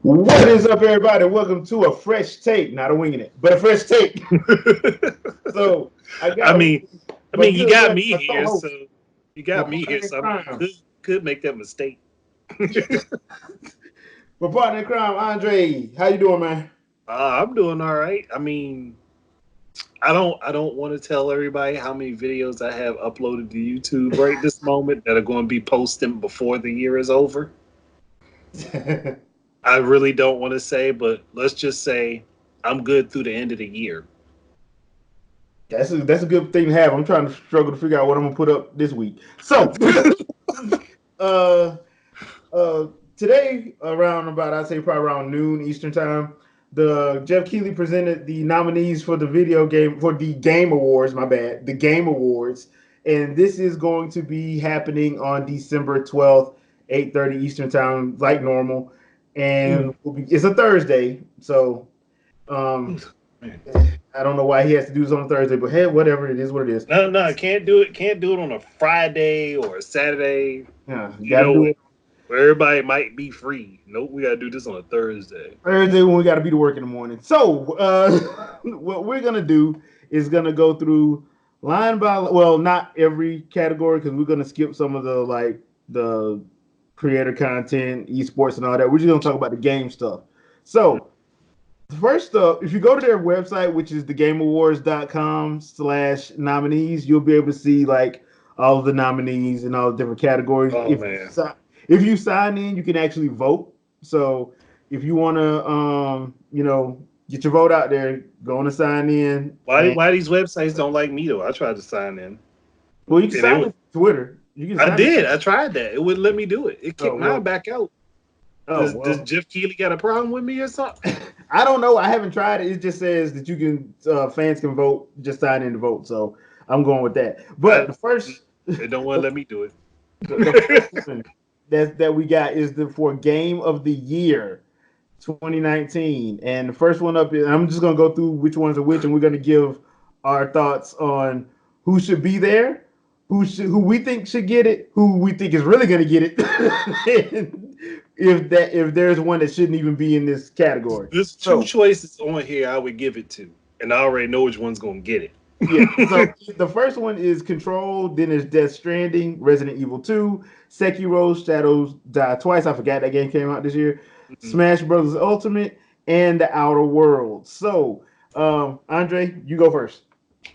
What is up, everybody? Welcome to a fresh take, not a winging it, but a fresh take. So I I got mean, I my mean, you good got buddy, me my here, so co-host, you my got me partner here, in so I crime, could make that mistake. my partner in crime, Andre. How you doing, man? I'm doing all right. I mean, I don't want to tell everybody how many videos I have uploaded to YouTube right this moment that are going to be posting before the year is over. I really don't want to say, but let's just say I'm good through the end of the year. That's a good thing to have. I'm trying to struggle to figure out what I'm gonna put up this week. So, uh, uh, today around about I'd say probably around noon Eastern time, the Jeff Keighley presented the nominees for the video game for the Game Awards. My bad, the Game Awards, and this is going to be happening on December 12th, 8:30 Eastern time, like normal, and it's a Thursday, so um, Man. I don't know why he has to do this on a Thursday, but hey, whatever it is, what it is. No, no, can't do it. Can't do it on a Friday or a Saturday. Yeah, you You got to know, do it where everybody might be free. Nope, we gotta do this on a Thursday. Thursday when we got to be to work in the morning. So, what we're gonna do is gonna go through line by well, not every category because we're gonna skip some of the like the creator content, esports, and all that. We're just gonna talk about the game stuff. So, first up, if you go to their website, which is thegameawards.com/nominees, you'll be able to see like all of the nominees and all the different categories. Oh man, If you sign in, you can actually vote. So if you want to, get your vote out there, go on and sign in. why And why these websites don't like me though? I tried to sign in, well, you can and it sign would. in Twitter. You can I sign it. did. I tried that. It wouldn't let me do it. It Oh kicked mine well. back out. Oh Does well. Jeff Keighley got a problem with me or something? I don't know. I haven't tried it. It just says that you can fans can vote. Just sign in to vote. So I'm going with that. But I, the first, they don't want to let me do the first it. one that we got is the for Game of the Year 2019, and the first one up is I'm just gonna go through which ones are which, and we're gonna give our thoughts on who should be there, who we think should get it, who we think is really gonna get it, and if there's one that shouldn't even be in this category. There's two So choices on here I would give it to, and I already know which one's gonna get yeah, so it. the first one is Control, then there's Death Stranding, Resident Evil 2, Sekiro, Shadows Die Twice. I forgot that game came out this year. Smash Brothers Ultimate, and The Outer Worlds. So, Andre, you go first.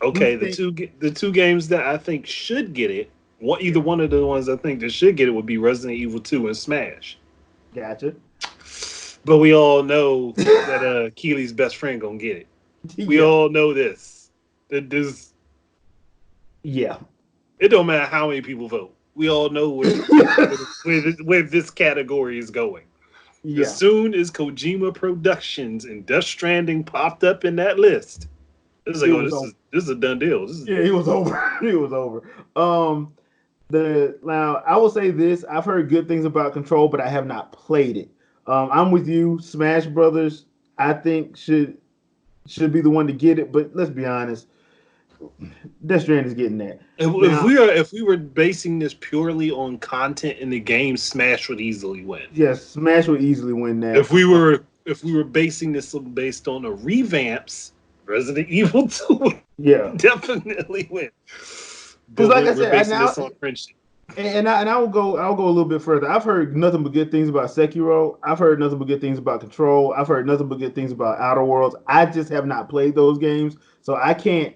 Who do Okay, you think? the two games that I think should get it, either one of the ones I think that should get it would be Resident Evil 2 and Smash. Gotcha. But we all know that Keely's best friend gonna get it. We Yeah, all know this. That this yeah. it don't matter how many people vote. We all know where this category is going. As Yeah. soon as Kojima Productions and Death Stranding popped up in that list, it's like, It oh, was this over. is this is a done deal. This is Yeah, it was over. It was over. The now I will say this: I've heard good things about Control, but I have not played it. I'm with you. Smash Brothers, I think should be the one to get it. But let's be honest, Death Stranding is getting that now. if we were basing this purely on content in the game, Smash would easily win. Yes, Smash would easily win that. If we were basing this based on the revamps, Resident Evil 2 would Yeah, definitely win. because But like I we're said, and basing now this on friendship. and I'll go a little bit further. I've heard nothing but good things about Sekiro. I've heard nothing but good things about Control. I've heard nothing but good things about Outer Worlds. I just have not played those games, so I can't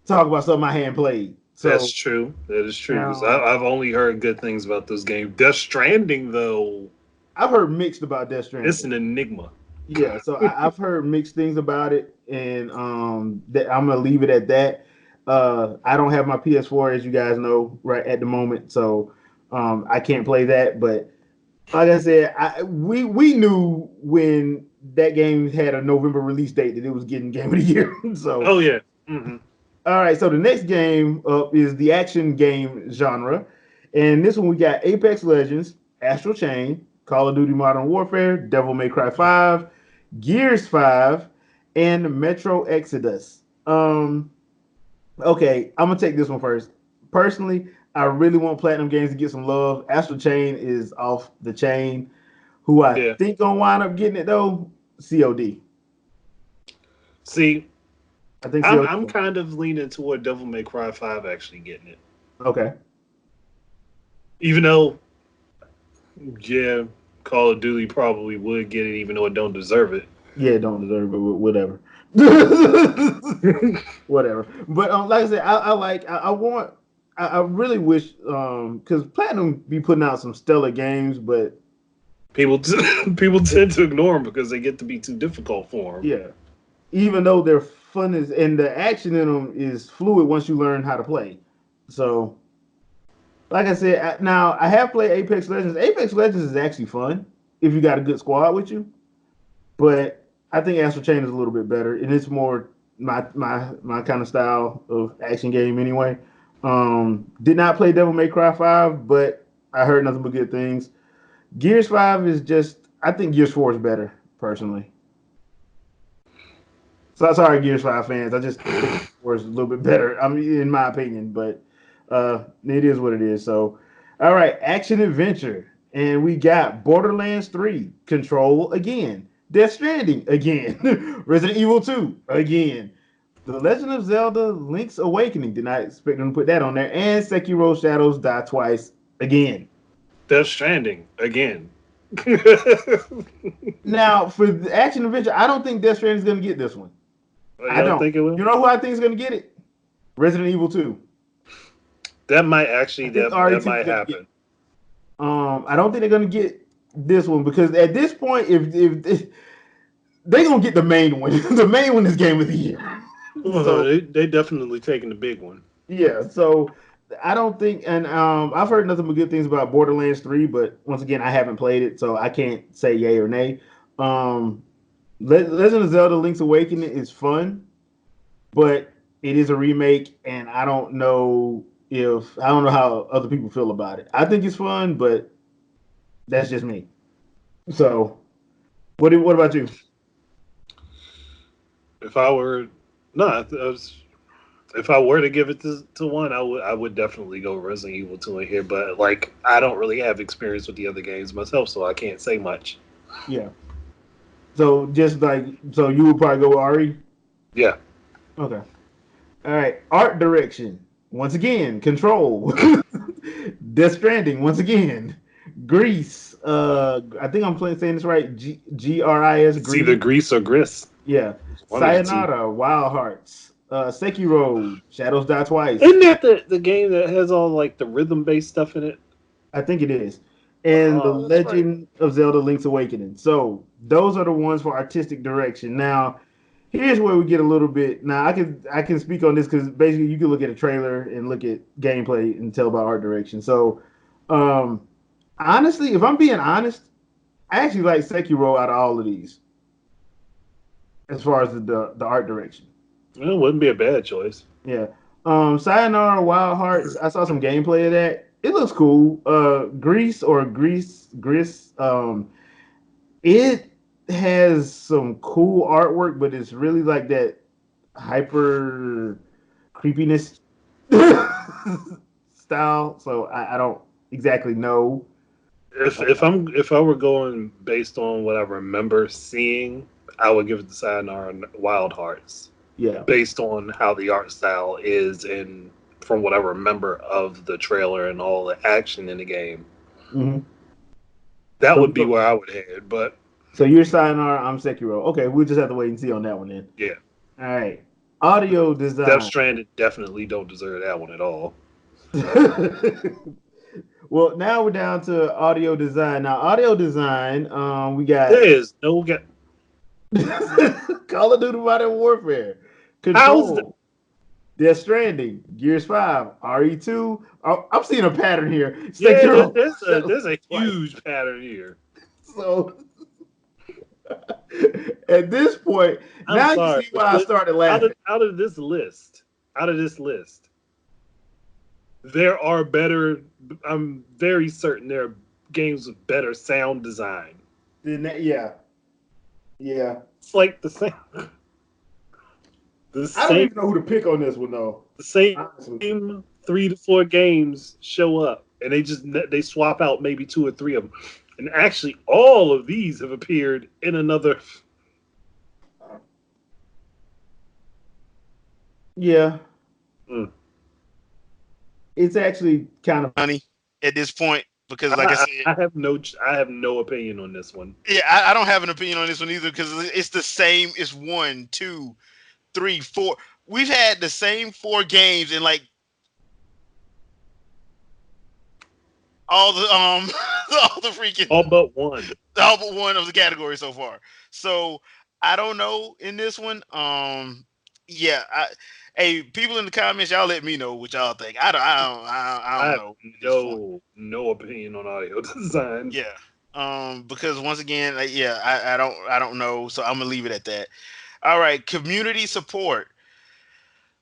talk about something I hadn't played. That's So true. That is true. 'Cause now I've only heard good things about those games. Death Stranding, though, I've heard mixed about Death it's Stranding. an enigma. Yeah, so I've heard mixed things about it, and that I'm gonna leave it at that. I don't have my PS4, as you guys know, right at the moment, so I can't play that. But like I said, we knew when that game had a November release date that it was getting Game of the Year. So Oh yeah. Hmm. all right, so the next game up is the action game genre, and this one we got Apex Legends, Astral Chain, Call of Duty Modern Warfare, Devil May Cry 5, Gears 5, and Metro Exodus. Okay, I'm gonna take this one first. Personally, I really want Platinum Games to get some love. Astral Chain is off the chain. Who I Yeah. think gonna wind up getting it though, COD. See, I think I'm COD. I'm kind of leaning toward Devil May Cry 5 actually getting it. Okay. Even though, yeah, Call of Duty probably would get it, even though it don't deserve it. Yeah, don't deserve it. Whatever. Whatever. But like I said, I want. I really wish because Platinum be putting out some stellar games, but People people tend to ignore them because they get to be too difficult for them. yeah, even though they're fun is and the action in them is fluid once you learn how to play. So, like I said, now I have played Apex Legends. Apex Legends is actually fun if you got a good squad with you. But I think Astral Chain is a little bit better, and it's more my kind of style of action game anyway. Did not play Devil May Cry 5, but I heard nothing but good things. Gears 5 is just I think Gears 4 is better personally. So sorry, Gears 5 fans. I just think Gears 4 is a little bit better. I mean, in my opinion, but it is what it is. So, all right, action adventure, and we got Borderlands 3, Control again, Death Stranding again, Resident Evil 2 again, The Legend of Zelda: Link's Awakening. Did not expect them to put that on there, and Sekiro: Shadows Die Twice again. Death Stranding again. Now, for the action adventure, I don't think Death Stranding is going to get this one. You I don't don't. think it will? You know who I think is going to get it? Resident Evil 2. That might actually I think that RE2 is might going to get. happen. I don't think they're going to get this one because at this point, if they're going to get the main one, the main one is Game of the Year. Oh, So they definitely taking the big one. yeah, so I don't think, and I've heard nothing but good things about Borderlands 3, but once again, I haven't played it, so I can't say yay or nay. Um, Legend of Zelda: Link's Awakening is fun, but it is a remake, and I don't know how other people feel about it. I think it's fun, but that's just me. So, what about you? If I were no, if I were to give it to one, I would definitely go Resident Evil 2 in here. But like, I don't really have experience with the other games myself, so I can't say much. Yeah. So just like so, you would probably go with RE. Yeah, Okay. All right. Art direction. Once again, Control. Death Stranding. Once again, Grease. I think saying this right. GRIS. it's either Grease. Grease or Gris. Yeah. One of the two. Sayonara. Wild Hearts. Sekiro. Shadows Die Twice. Isn't that the game that has all like the rhythm based stuff in it? I think it is. And The Oh, that's right. Legend of Zelda: Link's Awakening. So those are the ones for artistic direction. Now, here's where we get a little bit. Now, I can speak on this because basically you can look at a trailer and look at gameplay and tell about art direction. So, um, honestly, if I'm being honest, I actually like Sekiro out of all of these as far as the art direction. Well, it wouldn't be a bad choice. Yeah. Sayonara Wild Hearts. I saw some gameplay of that. It looks cool. Gris. It has some cool artwork, but it's really like that hyper creepiness style. So I don't exactly know. If I were going based on what I remember seeing, I would give it to Sayonara and Wild Hearts. Yeah. Based on how the art style is and from what I remember of the trailer and all the action in the game. Mm-hmm. That would be where I would head, but so you're Sayonara, I'm Sekiro. Okay, we'll just have to wait and see on that one then. yeah. All right. Audio design. Death Stranded definitely don't deserve that one at all. Well, now we're down to audio design. Now, audio design, we got There is no Call of Duty Modern Warfare, Control, Death Stranding, Gears 5, RE2. I'm seeing a pattern here. Yeah, there's a huge pattern here. So at this point, now you see why I started laughing. Out of this list, there are better. I'm very certain there are games with better sound design. Yeah. It's like the same. I don't even know who to pick on this one though. The same 3 to 4 games show up, and they swap out maybe 2 or 3 of them. And actually, all of these have appeared in another. Yeah, Mm. it's actually kind of Money at this point because, like I said, I have no opinion on this one. yeah, I don't have an opinion on this one either because it's the same. It's 1, 2, 3, 4. We've had the same 4 games in like all the all the freaking All but one. all but one of the categories so far. So I don't know in this one. Yeah. Hey, people in the comments, y'all let me know what y'all think. I I don't have know at this point. no opinion on audio design. Yeah. Because once again, like, yeah, I don't know, so I'm gonna leave it at that. All right, community support.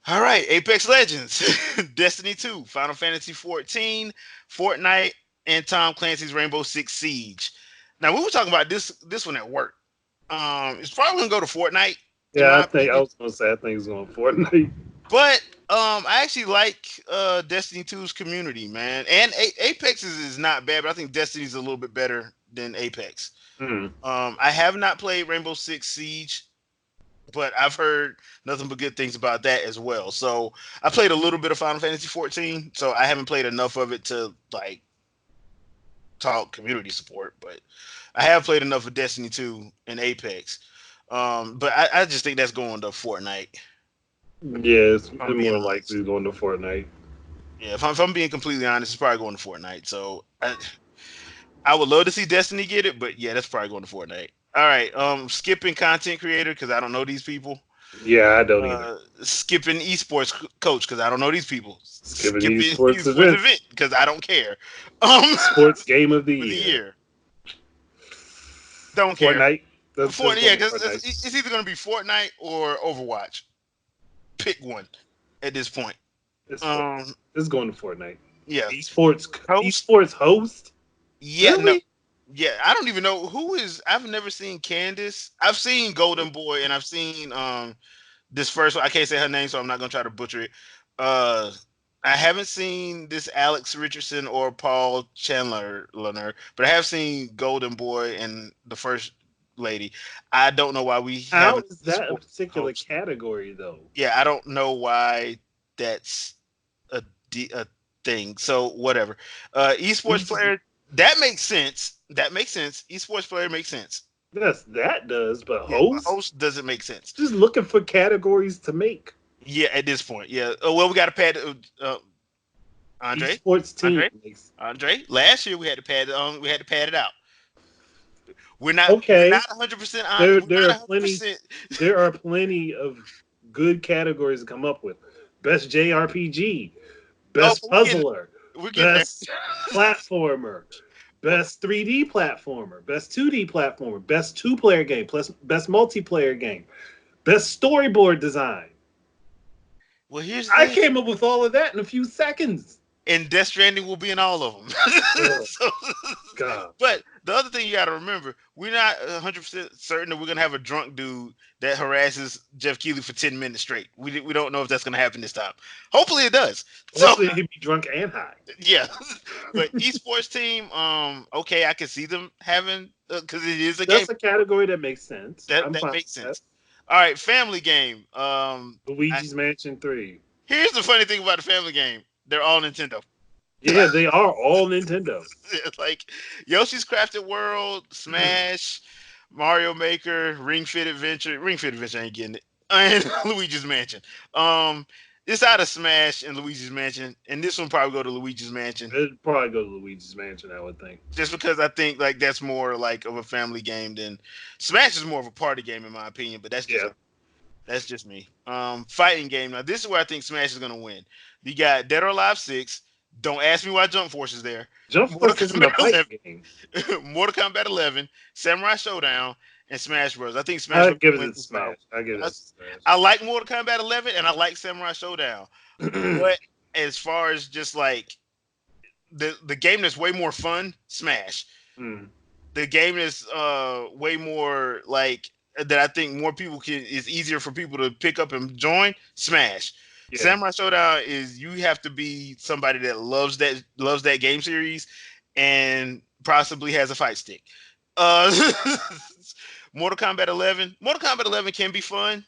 All right, Apex Legends, Destiny 2, Final Fantasy 14, Fortnite, and Tom Clancy's Rainbow Six Siege. Now we were talking about this one at work. It's probably gonna go to Fortnite in Yeah, my I think I opinion. was gonna say I think it's going Fortnite. But I actually like Destiny 2's community, man. And Apex's is not bad, but I think Destiny's a little bit better than Apex. Hmm. I have not played Rainbow Six Siege, but I've heard nothing but good things about that as well. So I played a little bit of Final Fantasy 14, so I haven't played enough of it to like talk community support, but I have played enough of Destiny 2 and Apex. But I just think that's going to Fortnite. Yeah, it's If I'm being more honest. likely going to Fortnite. Yeah, if I'm being completely honest, it's probably going to Fortnite. So I would love to see Destiny get it, but yeah, that's probably going to Fortnite. All right, skipping content creator because I don't know these people. Yeah, I don't either. Skipping esports coach because I don't know these people. Skipping Skipping esports esports event events. because I don't care. Um, Sports game of the for the year. year, don't care. Fortnite. That's Fortnite, yeah, going to because Fortnite. it's either going to be Fortnite or Overwatch. Pick one at this point. It's Fortnite. Um, It's going to Fortnite. yeah, host. Esports host. Yeah, no, Really? yeah. I don't even know who is. I've never seen Candace. I've seen Golden Boy, and I've seen this first one. I can't say her name, so I'm not gonna try to butcher it. Uh, I haven't seen this Alex Richardson or Paul Chandler, but I have seen Golden Boy and the first lady. I don't know why we How haven't is that a esports particular host. category though? Yeah, I don't know why that's a, a thing. So whatever. We Esports just player, that makes sense. That makes sense. Esports player makes sense. that does, but Yeah, but host host doesn't make sense. just looking for categories to make Yeah, at this point, yeah. Oh, well, we got to pad. Andre, esports team Andre, makes. Andre. Last year we had to pad. We had to pad it out. We're Okay, not 100% on. there We're there not are 100%. plenty of good categories to come up with. Best JRPG, Oh, best but puzzler, we're getting there. best platformer, Well, best 3D platformer, best 2D platformer, best two-player game, plus best multiplayer game, best storyboard design. well, here's the I thing. came up with all of that in a few seconds. And Death Stranding will be in all of them. Oh so, God. but the other thing you got to remember, we're not 100% certain that we're gonna have a drunk dude that harasses Jeff Keighley for 10 minutes straight. We don't know if that's gonna happen this time. Hopefully it does. So Hopefully he'd be drunk and high. yeah, but esports team, okay, I can see them having because it is a game That's a category that makes sense. that I'm that fine makes with that. sense. All right, family game. Luigi's Mansion 3. Here's the funny thing about the family game: they're all Nintendo. Yeah, they are all Nintendo. Like Yoshi's Crafted World, Smash, Mario Maker, Ring Fit Adventure. Ring Fit Adventure ain't getting it. And Luigi's Mansion. Um, it's out of Smash and Luigi's Mansion, and this one probably go to Luigi's Mansion It'd probably go to Luigi's Mansion, I would think. just because I think like that's more like of a family game than Smash is more of a party game in my opinion. But Yeah. that's just me. Fighting game. Now this is where I think Smash is gonna win. You got Dead or Alive 6. Don't ask me why Jump Force is there. Jump Mortal Force isn't a Kombat fight 11. game. Mortal Kombat 11, Samurai Showdown, and Smash Bros. I think Smash I'd Bros. give it wins to this battle. Smash. I give it I, to Smash. I like Mortal Kombat 11 and I like Samurai Showdown, but as far as just like the game that's way more fun, Smash. Hmm. The game is way more like that. I think more people can is easier for people to pick up and join. Smash. Yeah. Samurai Showdown is you have to be somebody that loves that game series and possibly has a fight stick. Uh, Mortal Kombat 11. Mortal Kombat 11 can be fun,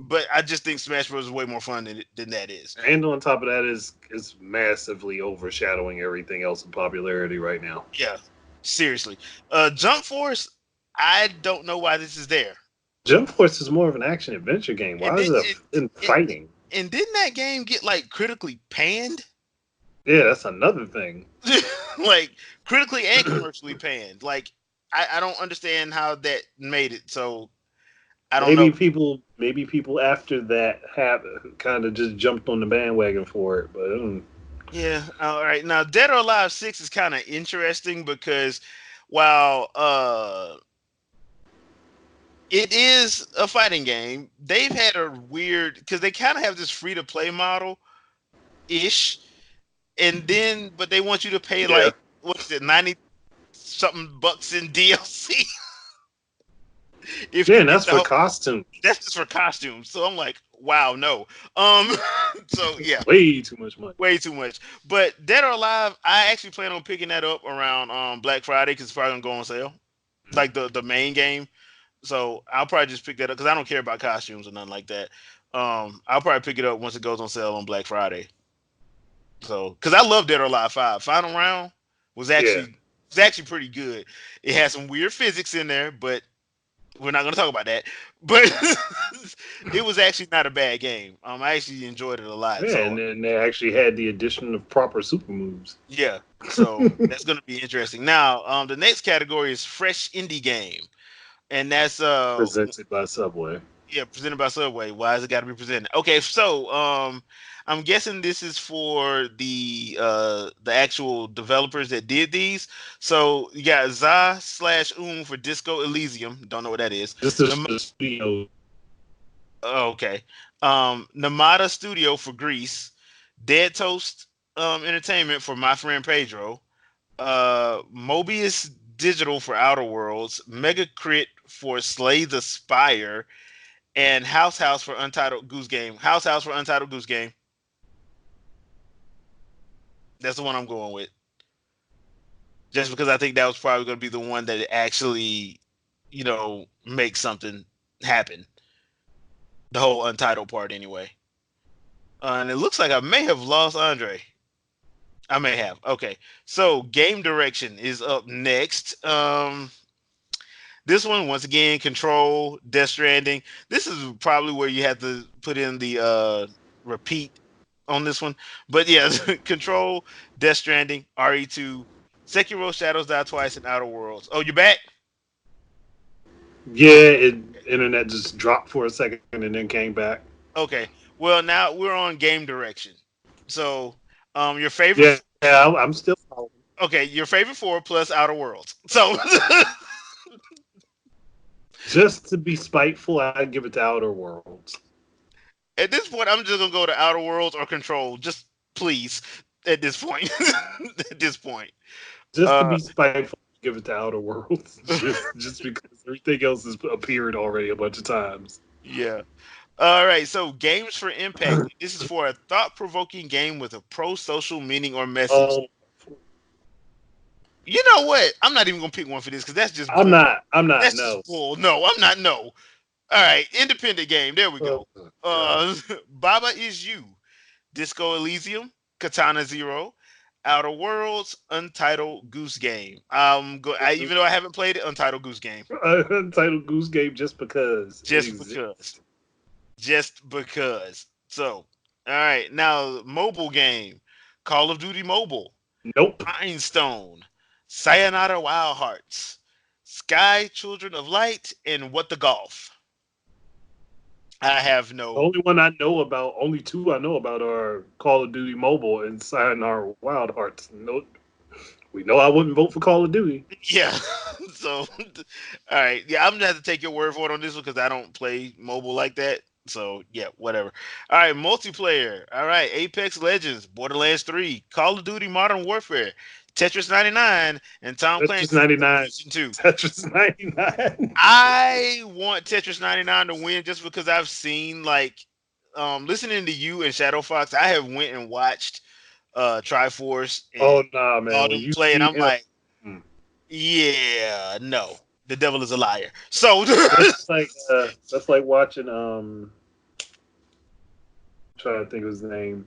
but I just think Smash Bros is way more fun than that is. And on top of that is massively overshadowing everything else in popularity right now. Yeah, seriously. Jump Force. I don't know why this is there. Jump Force is more of an action adventure game. And Why did is it in fighting? and didn't that game get like critically panned? Yeah, that's another thing. Like critically and commercially panned. Like I don't understand how that made it. So I don't know. Maybe people after that have kind of just jumped on the bandwagon for it, but Yeah. All right. Now, Dead or Alive 6 is kind of interesting because while it is a fighting game, they've had a weird because they kind of have this free to play model ish, and then but they want you to pay yeah. like what is it, 90 something bucks in DLC if Yeah, you and get that's the for whole, costume. that's just for costumes. So I'm like, wow, no. So yeah, Way too much money. way too much. But Dead or Alive, I actually plan on picking that up around Black Friday because it's probably gonna go on sale, like the main game. So I'll probably just pick that up because I don't care about costumes or nothing like that. I'll probably pick it up once it goes on sale on Black Friday. So because I love Dead or Alive 5. Final round was Yeah. actually pretty good. It had some weird physics in there, but we're not going to talk about that. But it was actually not a bad game. I actually enjoyed it a lot. Yeah, and So then they actually had the addition of proper super moves. yeah, so that's going to be interesting. Now, the next category is fresh indie game, and that's Presented by Subway. yeah, presented by Subway. Why has it got to be presented? Okay, so I'm guessing this is for the actual developers that did these. So you got za/um for Disco Elysium. Don't know what that is. This is the studio. Oh, okay. Namada Studio for Greece, Dead Toast Entertainment for My Friend Pedro, Mobius Digital for Outer Worlds, Mega Crit for Slay the Spire, and House for Untitled Goose Game. House for Untitled Goose Game. That's the one I'm going with. Just because I think that was probably going to be the one that actually, makes something happen. The whole Untitled part, anyway. And it looks like I may have lost Andre. I may have. Okay. So game direction is up next. This one, once again, Control, Death Stranding. This is probably where you have to put in the repeat on this one. But yeah, Control, Death Stranding, RE2, Sekiro Shadows Die Twice, and Outer Worlds. Oh, you back? Yeah, internet just dropped for a second and then came back. Okay. Well, now we're on game direction. So, your favorite. Yeah, I'm still following. Okay, your favorite four plus Outer Worlds. So, Just to be spiteful, I give it to Outer Worlds. at this point, I'm just gonna go to Outer Worlds or Control. Just please, at this point. At this point. Just to be spiteful, give it to Outer Worlds. just because everything else has appeared already a bunch of times. Yeah. All right. So, games for impact. This is for a thought-provoking game with a pro-social meaning or message. You know what? I'm not even gonna pick one for this because that's just. I'm not. That's No. just bull. No, I'm not. No. All right. Independent game. There we go. Baba Is You, Disco Elysium, Katana Zero, Outer Worlds, Untitled Goose Game. Even though I haven't played it, Untitled Goose Game. Untitled Goose Game just because. Just because. So, all right. Now, mobile game. Call of Duty Mobile. Nope. Rhinestone. Sayonara Wild Hearts. Sky Children of Light. And What the Golf. I have no. The only two I know about are Call of Duty Mobile and Sayonara Wild Hearts. No, we know I wouldn't vote for Call of Duty. Yeah. So, all right. Yeah, I'm gonna have to take your word for it on this one because I don't play mobile like that. So yeah, whatever. All right, multiplayer. All right, Apex Legends, Borderlands 3, Call of Duty Modern Warfare, Tetris 99, and Tom Clancy's 99 2. Tetris 99. I want Tetris 99 to win just because I've seen listening to you and Shadow Fox, I have went and watched Triforce and Oh nah, man. all them play, and I'm like, Yeah, no. The devil is a liar. So That's like watching trying to think of his name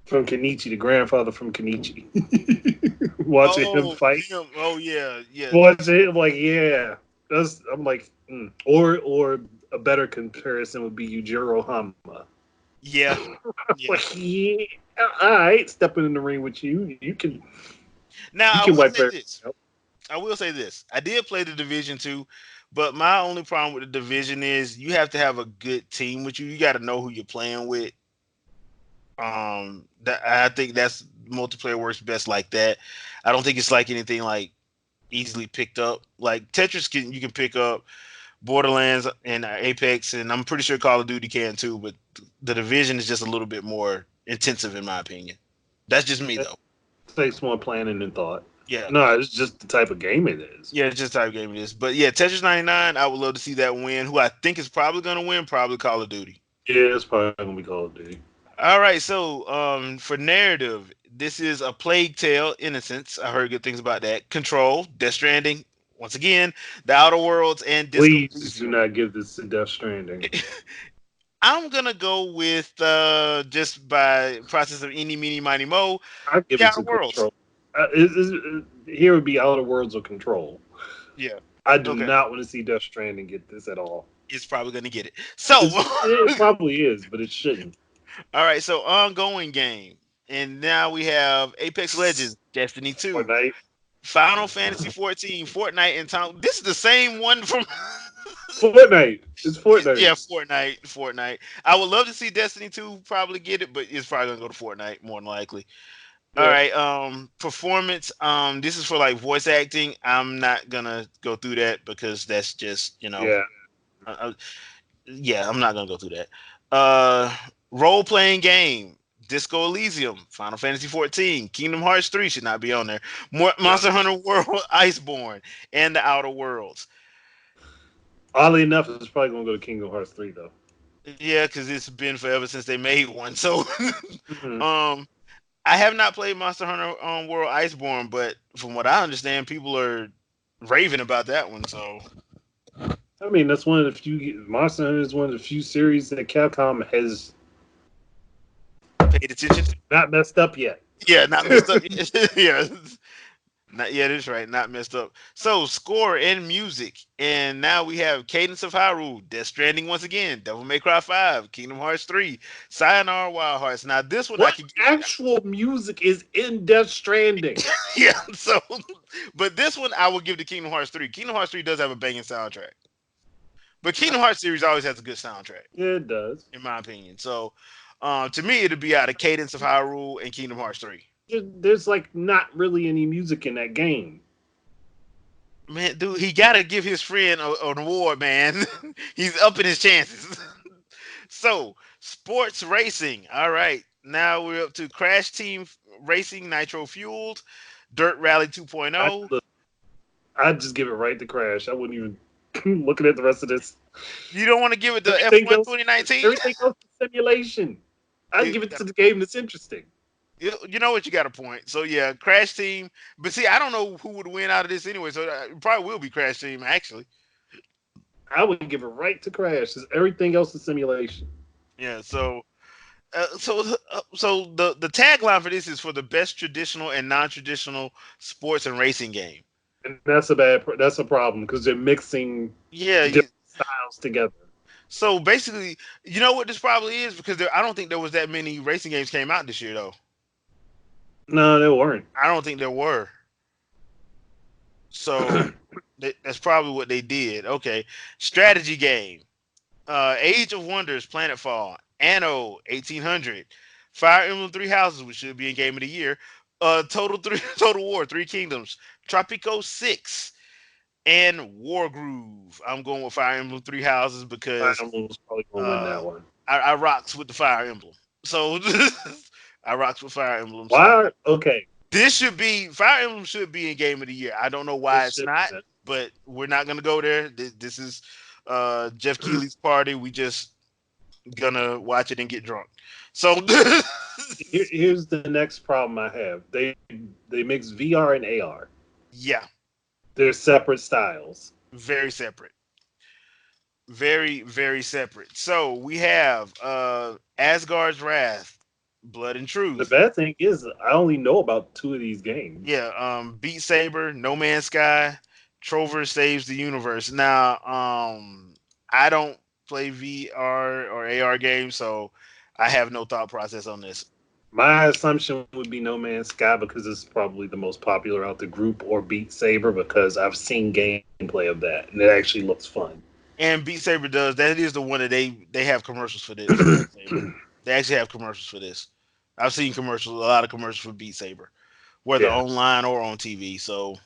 from Kenichi, the grandfather from Kenichi. Watching him oh fight, him. Oh yeah, yeah. watching him like yeah. I'm like, or a better comparison would be Yujiro Hama. Yeah. Yeah. Like yeah, all right, stepping in the ring with you, Now you I can will wipe say her. this. I will say this. I did play the division too, but my only problem with the division is you have to have a good team with you. You got to know who you're playing with. That I think that's multiplayer works best like that. I don't think it's like anything like easily picked up. Like Tetris can you can pick up Borderlands and Apex, and I'm pretty sure Call of Duty can too. But the division is just a little bit more intensive in my opinion. That's just me It though. takes more planning and thought. Yeah. No, it's just the type of game it is. Yeah, it's just the type of game it is. But yeah, Tetris 99, I would love to see that win. Who I think is probably going to win, probably Call of Duty. Yeah, it's probably gonna be Call of Duty. All right, so for narrative, this is a Plague Tale: Innocence. I heard good things about that. Control, Death Stranding, once again, The Outer Worlds, and Disco Please do Elysium. not give this to Death Stranding. I'm gonna go with just by process of any, meeny, miny, mo, I give The it Outer to Worlds. Control. Here would be Outer Worlds or Control. Yeah. I do Okay. not want to see Death Stranding get this at all. It's probably gonna get it. So, It probably is, but it shouldn't. all right. So ongoing game, and now we have Apex Legends, Destiny 2, Fortnite. Final Fantasy 14, Fortnite, and Tom. This is the same one from. Fortnite. It's Fortnite. Yeah, Fortnite. I would love to see Destiny 2 probably get it, but it's probably gonna go to Fortnite more than likely. All Yeah. right, performance. This is for like voice acting. I'm not gonna go through that because that's just Yeah. uh, uh, yeah, I'm not gonna go through that. Uh, role playing game. Disco Elysium, Final Fantasy 14, Kingdom Hearts 3 should not be on there. No. Monster Hunter World, Iceborne, and the Outer Worlds. Oddly enough, it's probably gonna go to Kingdom Hearts 3 though. Yeah, because it's been forever since they made one. So, Hmm. um, I have not played Monster Hunter World Iceborne, but from what I understand, people are raving about that one. So, I mean, that's one of the few. Monster Hunter is one of the few series that Capcom has paid attention to. not messed up yet. Yeah, not messed up. Yeah, not yeah, that's right, not messed up. So, score and music, and now we have Cadence of Hyrule, Death Stranding once again, Devil May Cry 5, Kingdom Hearts 3, Sayonara Wild Hearts. Now, this one I What can get. actual music is in Death Stranding? Yeah, so, but this one I will give to Kingdom Hearts 3. Kingdom Hearts 3 does have a banging soundtrack. But Kingdom Hearts series always has a good soundtrack, Yeah, it does. in my opinion. So, to me, it'd be out of Cadence of Hyrule and Kingdom Hearts 3. There's like not really any music in that game. Man, dude, he gotta give his friend an award, man. He's upping his chances. So, sports racing. All right, now we're up to Crash Team Racing Nitro Fueled, Dirt Rally I 2.0. look, I'd just give it right to Crash. I wouldn't even looking at the rest of this. You don't want to give it to Everything F1 else, 2019? everything else is simulation. I'd give it to the game that's interesting. You know what? You got a point. So yeah, Crash Team. But see, I don't know who would win out of this anyway. So it probably will be Crash Team actually. I would give it right to Crash. Because everything else is simulation. Yeah. So the tagline for this is for the best traditional and non-traditional sports and racing game. And that's a problem because they're mixing Yeah. different styles together. So basically, you know what this probably is because I don't think there was that many racing games came out this year though. No, they weren't. I don't think there were. So that's probably what they did. Okay, strategy game. Age of Wonders, Planetfall, Anno 1800, Fire Emblem Three Houses, which should be in Game of the Year. Total War, Three Kingdoms, Tropico 6, and Wargroove. I'm going with Fire Emblem Three Houses Fire because Emblem's probably gonna win that one. I rocks with the Fire Emblem. So I rocks with Fire Emblem. So Why? Okay, this should be Fire Emblem should be in Game of the Year. I don't know it why it's should not, be. but we're not gonna go there. This is Jeff Keighley's party. We just gonna watch it and get drunk. So Here's the next problem I have. They mix VR and AR. Yeah, They're separate styles. very separate. Very, very separate. So we have Asgard's Wrath, Blood and The Truth. bad thing is, I only know about two of these games. Yeah, Beat Saber, No Man's Sky, Trover Saves the Universe. Now, I don't play VR or AR games, so I have no thought process on this. My assumption would be No Man's Sky because it's probably the most popular out the group, or Beat Saber because I've seen gameplay of that and it actually looks fun. And Beat Saber does that is the one that they have commercials for this for Beat Saber. They actually have commercials for this. I've seen commercials, a lot of commercials for Beat Saber, whether Yeah. online or on TV. So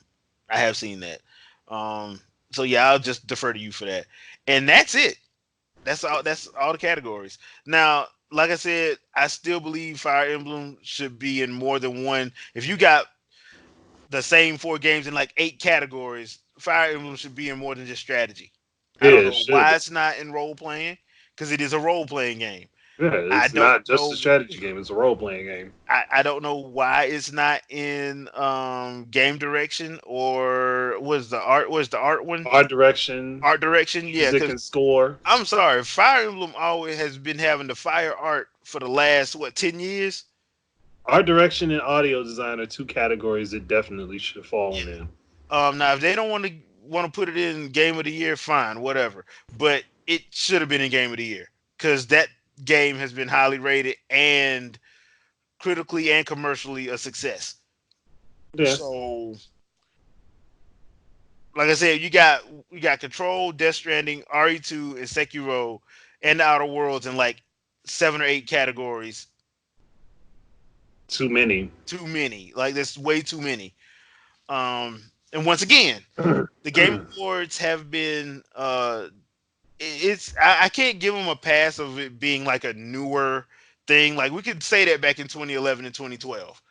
I have seen that. Um, so yeah, I'll just defer to you for that. And that's it. That's all. That's all the categories. Now, like I said, I still believe Fire Emblem should be in more than one. If you got the same four games in like 8 categories, Fire Emblem should be in more than just strategy. I Yeah, don't it know should. why it's not in role playing because it is a role playing game. Yeah, I it's don't not just a know. strategy game, it's a role playing game. I don't know why it's not in game direction or was the art one Art direction, art direction, yeah, music, because and score. I'm sorry, Fire Emblem always has been having the fire art for the last 10 years. Art direction and audio design are two categories that definitely should have fallen Yeah. in. Now if they don't want to put it in game of the year, fine, whatever. But it should have been in game of the year because that game has been highly rated and critically and commercially a success. Yes. So, like I said, you got Control, Death Stranding, RE2, and Sekiro, and the Outer Worlds in like 7 or 8 categories. Too many. Too many. Like there's way too many. And once again, the Game Awards have been it's I can't give them a pass of it being like a newer thing. Like we could say that back in 2011 and 2012.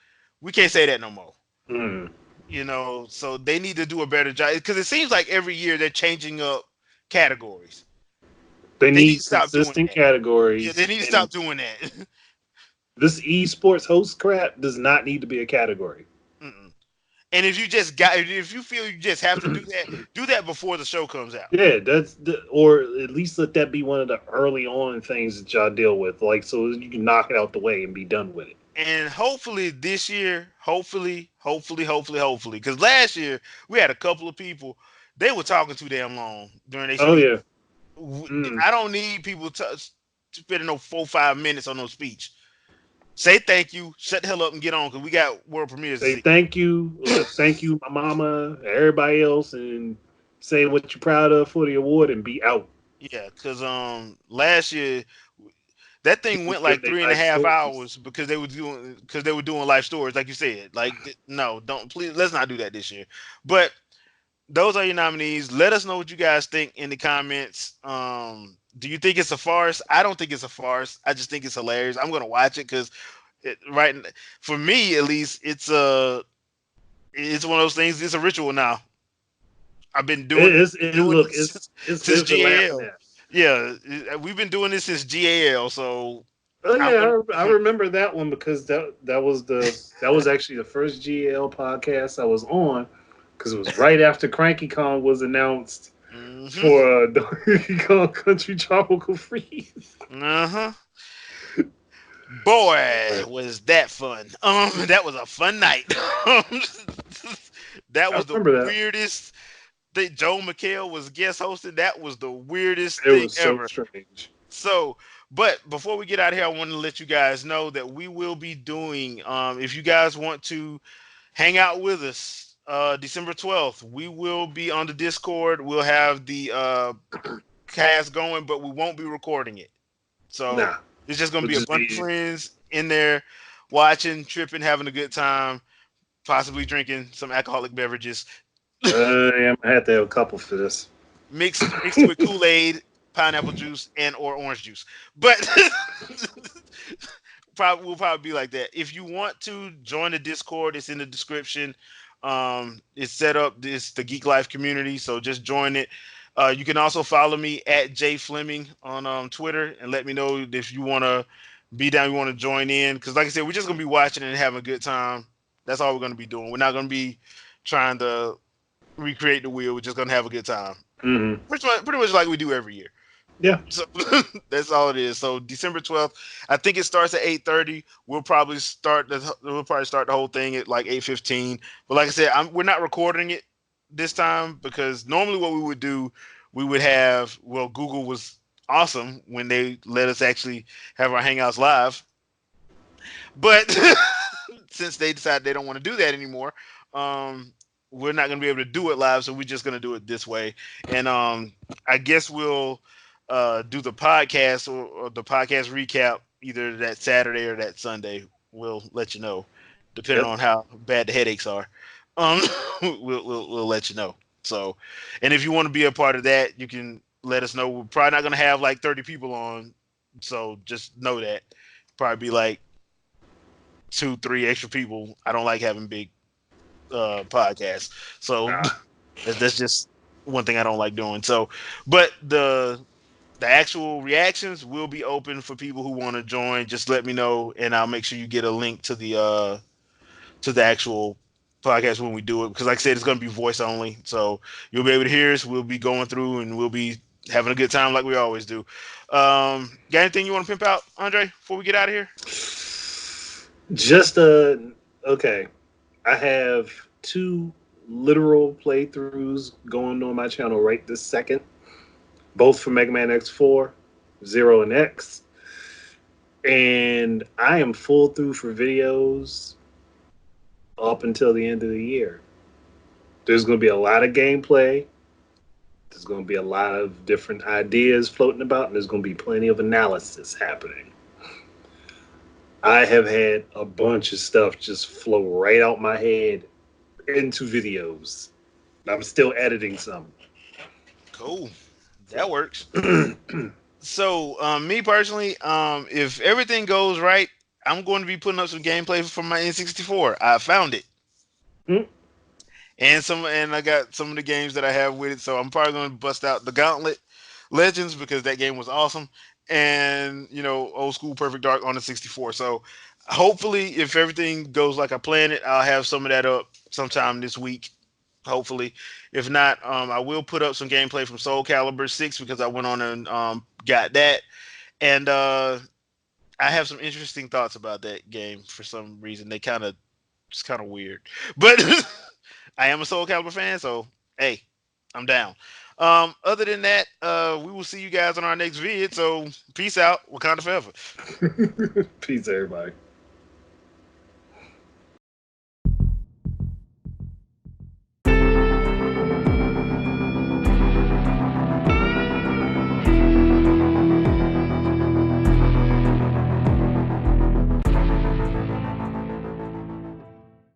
We can't say that no more. Mm. So they need to do a better job because it seems like every year they're changing up categories. They They need need to stop doing consistent that. Yeah, they categories, need to and stop doing that. this esports host crap does not need to be a category. Mm-mm. And if you feel you just have to do that before the show comes out. Yeah, or at least let that be one of the early on things that y'all deal with, like so you can knock it out the way and be done with it. And hopefully this year, hopefully, because last year we had a couple of people they were talking too damn long during their Oh speech. yeah. Mm. I don't need people to spend no 4 5 minutes on no speech. Say thank you, shut the hell up, and get on because we got world premieres to Say see. thank you, thank you, my mama, everybody else, and say what you're proud of for the award and be out. Yeah, because last year that thing People went give like their three and a life half stories. hours because they were doing live stories like you said. Like no, don't please let's not do that this year. But those are your nominees. Let us know what you guys think in the comments. Do you think it's a farce? I don't think it's a farce. I just think it's hilarious. I'm gonna watch it because right for me at least, it's one of those things. It's a ritual now. I've been It doing is. It, doing look, it it's since good for laughing GAL. at. Yeah, we've been doing this since GAL. So Oh I'm gonna. yeah, I remember that one because that was actually the first GL podcast I was on because it was right after Cranky Kong was announced Hmm. for Donkey Kong Country Tropical Freeze. Uh-huh. Boy, was that fun. That was a fun night. That I was the remember that. weirdest thing. Joe McHale was guest hosting. That was the weirdest It thing was so ever. strange. So, but before we get out of here, I want to let you guys know that we will be doing, if you guys want to hang out with us, December 12th, we will be on the Discord. We'll have the cast going, but we won't be recording it. So Nah, it's just gonna would be a just bunch of be. friends in there watching, tripping, having a good time, possibly drinking some alcoholic beverages, Yeah, I'm gonna have to have a couple for this. mixed with Kool-Aid, pineapple juice, and or orange juice. But probably will probably be like that. If you want to join the Discord, it's in the description. It's set up. It's the Geek Life community, so just join it. You can also follow me at Jay Fleming on Twitter and let me know if you want to be down, you want to join in. Because like I said, we're just gonna be watching and having a good time. That's all we're gonna be doing. We're not gonna be trying to recreate the wheel. We're just gonna have a good time. Hmm. Pretty much like we do every year. Yeah. So that's all it is. So December 12th, I think it starts at 8:30. We'll probably start the whole thing at like 8:15. But like I said, we're not recording it this time because normally what we would do, we would have Google was awesome when they let us actually have our hangouts live. But since they decided they don't want to do that anymore, um, we're not going to be able to do it live. So we're just going to do it this way. And I guess we'll do the podcast or the podcast recap either that Saturday or that Sunday. We'll let you know, depending Yep. on how bad the headaches are. Um, we'll let you know. So, and if you want to be a part of that, you can let us know. We're probably not going to have like 30 people on, so just know that probably be like 2, 3 extra people. I don't like having big podcasts, so Nah. that's just one thing I don't like doing. So, but the actual reactions will be open for people who want to join. Just let me know, and I'll make sure you get a link to the actual podcast when we do it. Because, like I said, it's going to be voice only, so you'll be able to hear us. We'll be going through, and we'll be having a good time like we always do. Got anything you want to pimp out, Andre, before we get out of here? Just okay. I have two literal playthroughs going on my channel right this second, both for Mega Man X4, Zero and X, and I am full through for videos up until the end of the year. There's going to be a lot of gameplay. There's going to be a lot of different ideas floating about, and there's going to be plenty of analysis happening. I have had a bunch of stuff just flow right out my head into videos. I'm still editing some. Cool, that So, works. So, me personally, if everything goes right, I'm going to be putting up some gameplay from my N64. I found it, hmm, and I got some of the games that I have with it. So I'm probably going to bust out the Gauntlet Legends because that game was awesome, and old school Perfect Dark on the 64. So hopefully, if everything goes like I planned it, I'll have some of that up sometime this week. Hopefully, if not, I will put up some gameplay from Soul Calibur 6 because I went on and got that. And I have some interesting thoughts about that game for some reason. It's kind of weird, but I am a Soul Calibur fan, so hey, I'm down. Other than that, we will see you guys on our next vid. So peace out, Wakanda forever. peace, everybody.